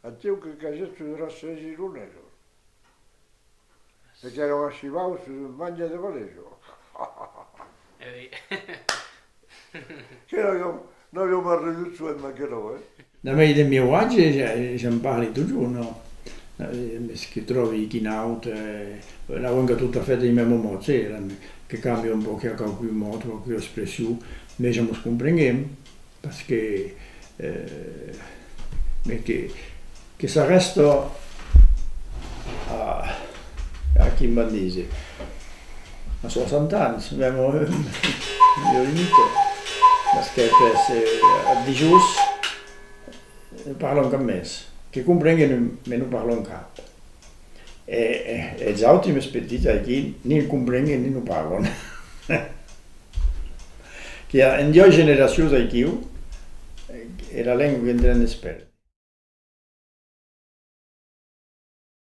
Antiu che adesso era 6 lunedì. Perché erano scivati su mangia di valeggio. Che non abbiamo arrivato su ma che no, Da me del mio viaggio ci parli tu giorno. Che trovi in auto, la venga tutta fatta di mia mamma, che cambia un po' che ha qualche modo, qualche espressione, ma ci comprendiamo, perché che se resta a Chimbandese, a 60 anni, abbiamo finito, perché a 10 anni parlano con me. Che comprendono meno parlano capo. E gli ultimi aspetti che non comprendono né non parlano. Che in 2 generazioni che io, è la lingua che non esperte.